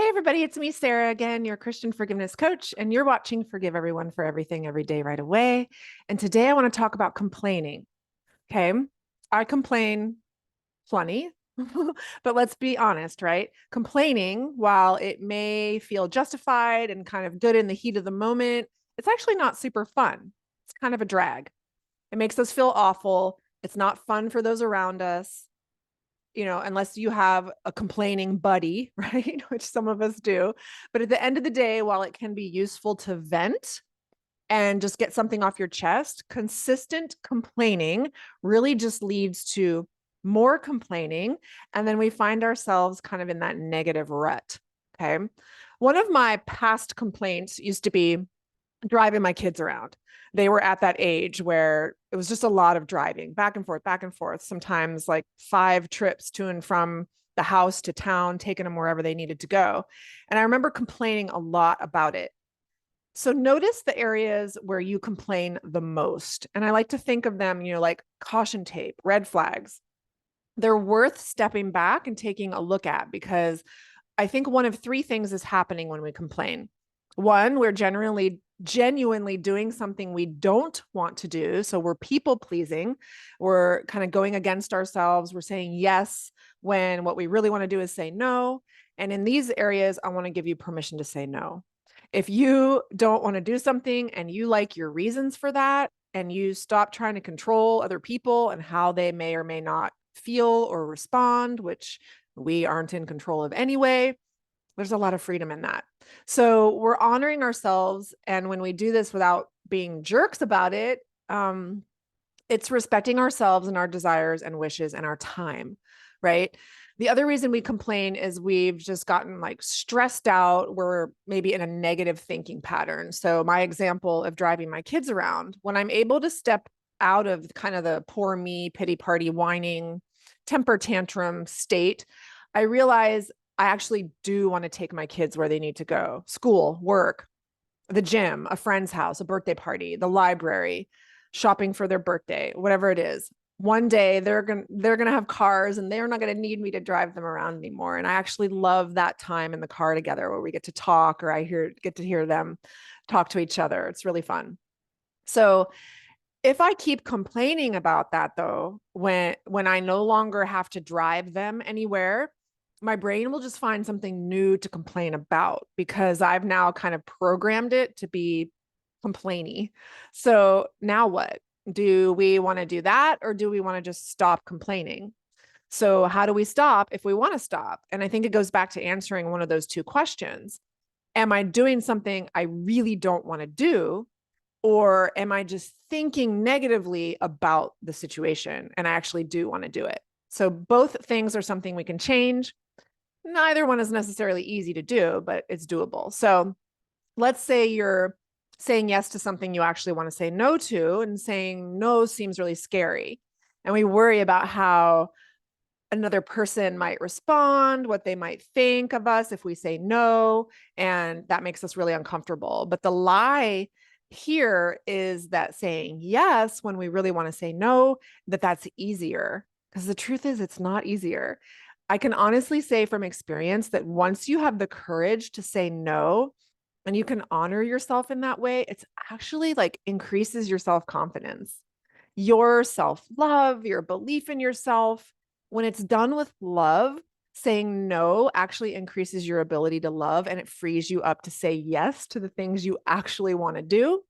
Hey, everybody, it's me, Sarah, again, your Christian forgiveness coach, and you're watching Forgive Everyone for Everything Every Day Right Away. And today I want to talk about complaining. Okay. I complain plenty, but let's be honest, right? Complaining, while it may feel justified and kind of good in the heat of the moment, it's actually not super fun. It's kind of a drag. It makes us feel awful. It's not fun for those around us, unless you have a complaining buddy, right? Which some of us do. But at the end of the day, while it can be useful to vent and just get something off your chest, consistent complaining really just leads to more complaining. And then we find ourselves kind of in that negative rut. Okay. One of my past complaints used to be driving my kids around. They were at that age where it was just a lot of driving back and forth, sometimes like 5 trips to and from the house to town, taking them wherever they needed to go. And I remember complaining a lot about it. So notice the areas where you complain the most. And I like to think of them, like caution tape, red flags. They're worth stepping back and taking a look at because I think one of 3 things is happening when we complain. One, we're generally genuinely doing something we don't want to do. So we're people pleasing. We're kind of going against ourselves. We're saying yes when what we really want to do is say no. And in these areas, I want to give you permission to say no. If you don't want to do something and you like your reasons for that, and you stop trying to control other people and how they may or may not feel or respond, which we aren't in control of anyway, there's a lot of freedom in that. So we're honoring ourselves. And when we do this without being jerks about it, it's respecting ourselves and our desires and wishes and our time, right? The other reason we complain is we've just gotten like stressed out. We're maybe in a negative thinking pattern. So my example of driving my kids around, when I'm able to step out of kind of the poor me, pity party, whining, temper tantrum state, I realize I actually do want to take my kids where they need to go: school, work, the gym, a friend's house, a birthday party, the library, shopping for their birthday, whatever it is. One day they're going to have cars and they're not going to need me to drive them around anymore. And I actually love that time in the car together where we get to talk, or get to hear them talk to each other. It's really fun. So if I keep complaining about that though, when I no longer have to drive them anywhere, my brain will just find something new to complain about because I've now kind of programmed it to be complainy. So now what? Do we want to do that, or do we want to just stop complaining? So how do we stop if we want to stop? And I think it goes back to answering one of those 2 questions. Am I doing something I really don't want to do? Or am I just thinking negatively about the situation and I actually do want to do it? So both things are something we can change. Neither one is necessarily easy to do, but it's doable. So let's say you're saying yes to something you actually want to say no to, and saying no seems really scary. And we worry about how another person might respond, what they might think of us if we say no. And that makes us really uncomfortable. But the lie here is that saying yes when we really want to say no, that's easier. Because the truth is, it's not easier. I can honestly say from experience that once you have the courage to say no and you can honor yourself in that way, it's actually like increases your self confidence, your self love, your belief in yourself. When it's done with love, saying no actually increases your ability to love, and it frees you up to say yes to the things you actually want to do.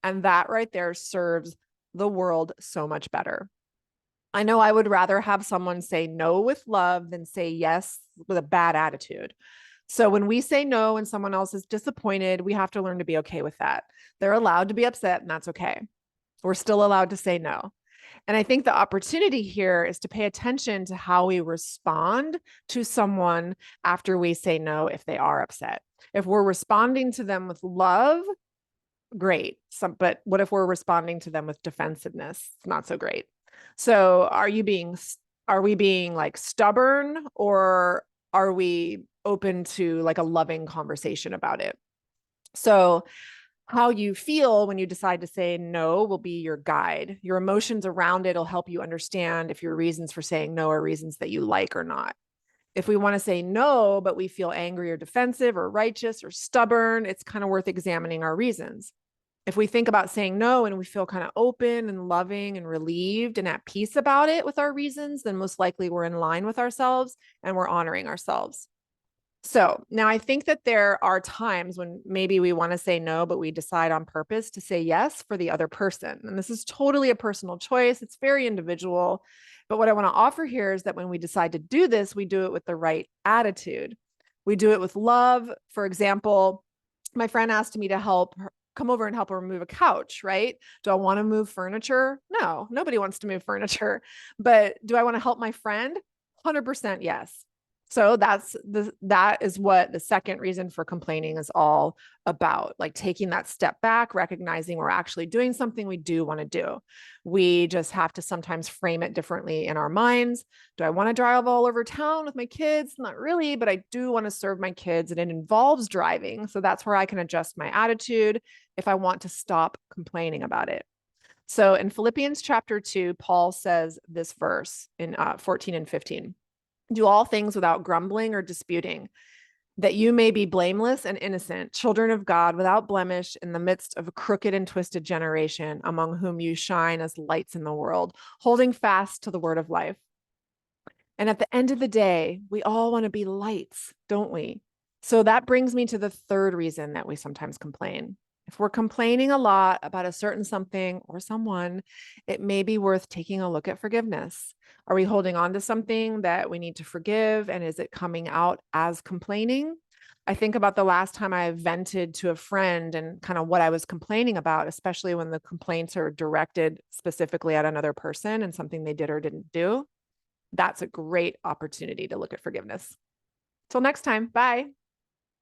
And that right there serves the world so much better. I know I would rather have someone say no with love than say yes with a bad attitude. So when we say no and someone else is disappointed, we have to learn to be okay with that. They're allowed to be upset, and that's okay. We're still allowed to say no. And I think the opportunity here is to pay attention to how we respond to someone after we say no if they are upset. If we're responding to them with love, great. But what if we're responding to them with defensiveness? It's not so great. So are we being like stubborn, or are we open to like a loving conversation about it? So how you feel when you decide to say no will be your guide. Your emotions around it will help you understand if your reasons for saying no are reasons that you like or not. If we want to say no, but we feel angry or defensive or righteous or stubborn, it's kind of worth examining our reasons. If we think about saying no and we feel kind of open and loving and relieved and at peace about it with our reasons, then most likely we're in line with ourselves and we're honoring ourselves. So now I think that there are times when maybe we want to say no, but we decide on purpose to say yes for the other person. And this is totally a personal choice. It's very individual. But what I want to offer here is that when we decide to do this, we do it with the right attitude. We do it with love. For example, my friend asked me to help her come over and help her move a couch, right? Do I want to move furniture? No, nobody wants to move furniture. But do I want to help my friend? 100% yes. So that is what the second reason for complaining is all about, like taking that step back, recognizing we're actually doing something we do want to do. We just have to sometimes frame it differently in our minds. Do I want to drive all over town with my kids? Not really, but I do want to serve my kids and it involves driving. So that's where I can adjust my attitude if I want to stop complaining about it. So in Philippians chapter 2, Paul says this verse in 14 and 15. Do all things without grumbling or disputing, that you may be blameless and innocent, children of God, without blemish, in the midst of a crooked and twisted generation, among whom you shine as lights in the world, holding fast to the word of life. And at the end of the day, we all want to be lights, don't we? So that brings me to the third reason that we sometimes complain. If we're complaining a lot about a certain something or someone, it may be worth taking a look at forgiveness. Are we holding on to something that we need to forgive? And is it coming out as complaining? I think about the last time I vented to a friend and kind of what I was complaining about, especially when the complaints are directed specifically at another person and something they did or didn't do. That's a great opportunity to look at forgiveness. Till next time, bye.